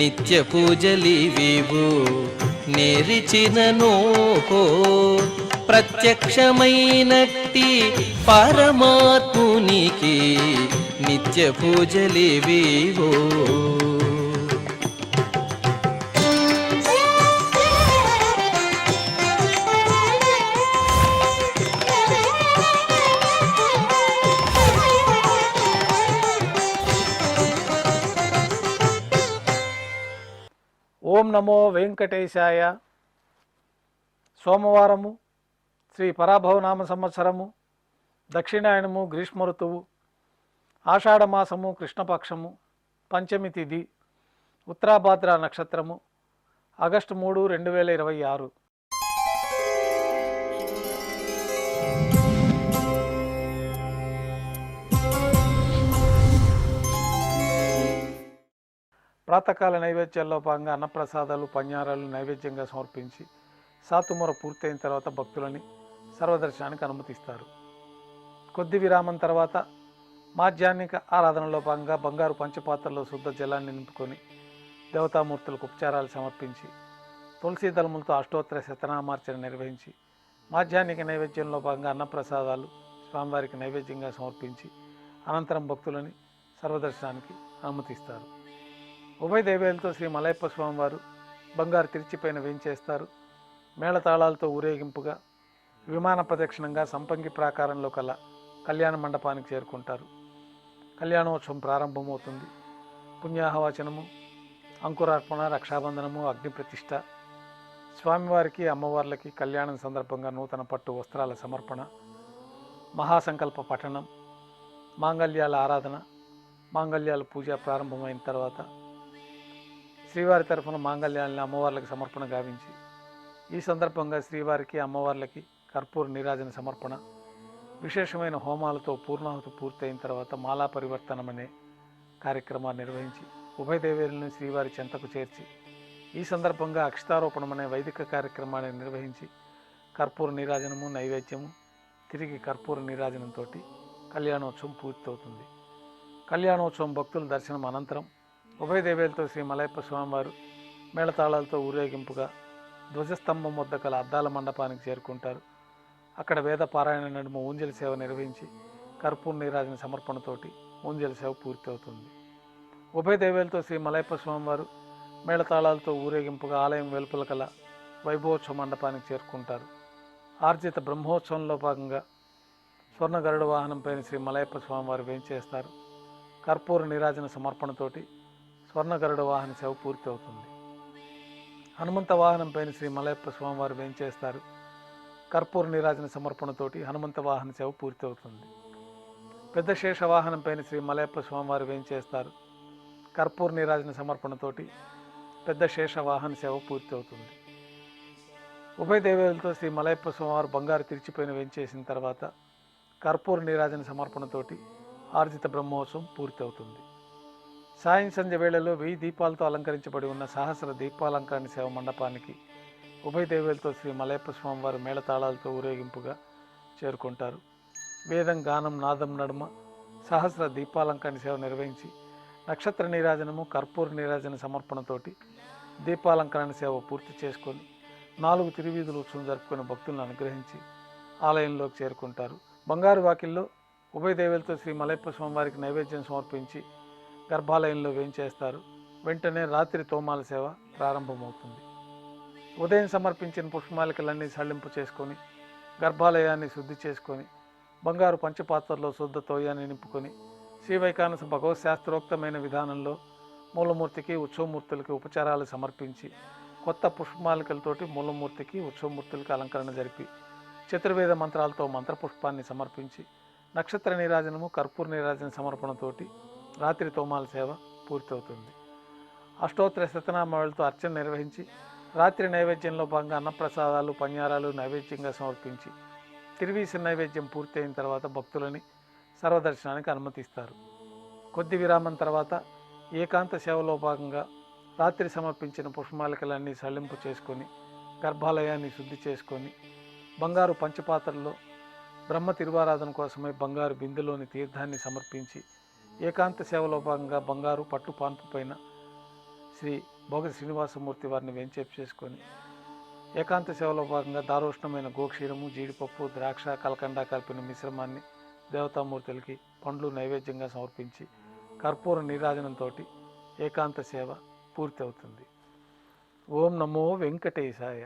నిత్య పూజలివివు నేరిచినను ప్రత్యక్షమైనట్టి పరమాత్మునికి నిత్య పూజలివివో. ఓం నమో వెంకటేశాయ. సోమవారము, శ్రీ పరాభవనామ సంవత్సరము, దక్షిణాయనము, గ్రీష్మ ఋతువు, ఆషాఢమాసము, కృష్ణపక్షము, పంచమి తిథి, ఉత్తరాభాద్ర నక్షత్రము, ఆగస్టు 3, 2026. ప్రాతకాల నైవేద్యాల్లో భాగంగా అన్నప్రసాదాలు, పඤ్ఞారాలు నైవేద్యంగా సమర్పించి సాతుమూర పూర్తయిన తర్వాత భక్తులని సర్వదర్శనానికి అనుమతిస్తారు. కొద్ది విరామం తర్వాత మాధ్యాహ్నిక ఆరాధనలో భాగంగా బంగారు పంచపాత్రలో శుద్ధ జలాన్ని నింపుకొని దేవతామూర్తులకు ఉపచారాలు సమర్పించి తులసీ దళములతో అష్టోత్తర శతనామార్చన నిర్వహించి మాధ్యాహ్నిక నైవేద్యంలో భాగంగా అన్నప్రసాదాలు స్వామివారికి నైవేద్యంగా సమర్పించి అనంతరం భక్తులని సర్వదర్శనానికి అనుమతిస్తారు. ఉభయ దేవేలతో శ్రీ మలయప్ప స్వామివారు బంగారు తిరిచిపైన వేంచేస్తారు. మేళతాళాలతో ఊరేగింపుగా విమాన ప్రదక్షిణంగా సంపంగి ప్రాకారంలో కల కళ్యాణ మండపానికి చేరుకుంటారు. కళ్యాణోత్సవం ప్రారంభమవుతుంది. పుణ్యాహవచనము, అంకురార్పణ, రక్షాబంధనము, అగ్ని ప్రతిష్ఠ, స్వామివారికి అమ్మవార్లకి కళ్యాణం సందర్భంగా నూతన పట్టు వస్త్రాల సమర్పణ, మహాసంకల్ప పఠనం, మాంగళ్యాల ఆరాధన, మాంగళ్యాల పూజ ప్రారంభమైన తర్వాత శ్రీవారి తరఫున మాంగళ్యాలని అమ్మవార్లకు సమర్పణ గావించి ఈ సందర్భంగా శ్రీవారికి అమ్మవార్లకి కర్పూర నీరాజన సమర్పణ, విశేషమైన హోమాలతో పూర్ణాహుతి పూర్తయిన తర్వాత మాలా పరివర్తనం అనే కార్యక్రమాన్ని నిర్వహించి ఉభయ దేవేరులను శ్రీవారి చెంతకు చేర్చి ఈ సందర్భంగా అక్షతారోపణం అనే వైదిక కార్యక్రమాన్ని నిర్వహించి కర్పూర నీరాజనము, నైవేద్యము, తిరిగి కర్పూర నీరాజనంతో కళ్యాణోత్సవం పూర్తవుతుంది. కళ్యాణోత్సవం భక్తుల దర్శనం అనంతరం ఉభయ దేవేలతో శ్రీ మలయప్ప స్వామివారు మేళతాళాలతో ఊరేగింపుగా ధ్వజస్తంభం వద్ద కల అద్దాల మండపానికి చేరుకుంటారు. అక్కడ వేద పారాయణ నడుమ ఊంజలి సేవ నిర్వహించి కర్పూర నీరాజన సమర్పణతోటి ఊంజలి సేవ పూర్తవుతుంది. ఉభయ దేవేలతో శ్రీ మలయప్ప స్వామివారు మేళతాళాలతో ఊరేగింపుగా ఆలయం వెలుపల కల వైభవోత్సవ మండపానికి చేరుకుంటారు. ఆర్జిత బ్రహ్మోత్సవంలో భాగంగా స్వర్ణ గరుడ వాహనంపైన శ్రీ మలయప్ప స్వామివారు వేంచేస్తారు. కర్పూర నీరాజన సమర్పణతోటి స్వర్ణ గరుడ వాహన సేవ పూర్తి అవుతుంది. హనుమంత వాహనంపైన శ్రీ మలయప్ప స్వామివారు వేంచేస్తారు. కర్పూర నీరాజన సమర్పణతోటి హనుమంత వాహన సేవ పూర్తి అవుతుంది. పెద్ద శేష వాహనంపైన శ్రీ మలయప్ప స్వామివారు వేంచేస్తారు. కర్పూర నీరాజన సమర్పణతోటి పెద్ద శేష వాహన సేవ పూర్తి అవుతుంది. ఉభయ దేవేలతో శ్రీ మలయప్ప స్వామివారు బంగారు తిరిచిపైన వేంచేసిన తర్వాత కర్పూర నీరాజన సమర్పణతోటి ఆర్జిత బ్రహ్మోత్సవం పూర్తి అవుతుంది. సాయం సంధ్య వేళలో 1000 దీపాలతో అలంకరించబడి ఉన్న సహస్ర దీపాలంకరణ సేవ మండపానికి ఉభయ దేవేలతో శ్రీ మలయప్ప స్వామివారు మేళతాళాలతో ఊరేగింపుగా చేరుకుంటారు. వేదం, గానం, నాదం నడుమ సహస్ర దీపాలంకరణ సేవ నిర్వహించి నక్షత్ర నీరాజనము, కర్పూర నీరాజన సమర్పణతోటి దీపాలంకరణ సేవ పూర్తి చేసుకొని 4 తిరువీధులు ఉత్సవం జరుపుకుని భక్తులను అనుగ్రహించి ఆలయంలోకి చేరుకుంటారు. బంగారు వాకిల్లో ఉభయ దేవేలతో శ్రీ మలయప్ప స్వామివారికి నైవేద్యం సమర్పించి గర్భాలయంలో వేంచేస్తారు. వెంటనే రాత్రి తోమాల సేవ ప్రారంభమవుతుంది. ఉదయం సమర్పించిన పుష్పమాలికలన్నీ సళ్లింపు చేసుకొని గర్భాలయాన్ని శుద్ధి చేసుకొని బంగారు పంచపాత్రలో శుద్ధ తోయాన్ని నింపుకొని శ్రీవైకానస భగవత్ శాస్త్రోక్తమైన విధానంలో మూలమూర్తికి, ఉత్సవమూర్తులకి ఉపచారాలు సమర్పించి కొత్త పుష్పమాలికలతోటి మూలమూర్తికి, ఉత్సవమూర్తులకి అలంకరణ జరిపి చతుర్వేద మంత్రాలతో మంత్రపుష్పాన్ని సమర్పించి నక్షత్ర నీరాజనము, కర్పూర నీరాజన సమర్పణతోటి రాత్రి తోమాల సేవ పూర్తవుతుంది. అష్టోత్తర శతనామాలతో అర్చన నిర్వహించి రాత్రి నైవేద్యంలో భాగంగా అన్నప్రసాదాలు, పඤ్ఞారాలు నైవేద్యంగా సమర్పించి తిరువీసి నైవేద్యం పూర్తయిన తర్వాత భక్తులని సర్వదర్శనానికి అనుమతిస్తారు. కొద్ది విరామం తర్వాత ఏకాంత సేవలో భాగంగా రాత్రి సమర్పించిన పుష్పమాలికలన్నీ సళ్లింపు చేసుకొని గర్భాలయాన్ని శుద్ధి చేసుకొని బంగారు పంచపాత్రలో బ్రహ్మ తిరువారాధన కోసమై బంగారు బిందెలోని తీర్థాన్ని సమర్పించి ఏకాంత సేవలో భాగంగా బంగారు పట్టు పాన్పు పైన శ్రీ భోగ శ్రీనివాసమూర్తి వారిని వెంచేపు చేసుకొని ఏకాంత సేవలో భాగంగా దారోష్ణమైన గోక్షీరము, జీడిపప్పు, ద్రాక్ష, కలకండ కలిపిన మిశ్రమాన్ని దేవతామూర్తులకి పండ్లు నైవేద్యంగా సమర్పించి కర్పూర నీరాజనంతో ఏకాంత సేవ పూర్తి అవుతుంది. ఓం నమో వెంకటేశాయ.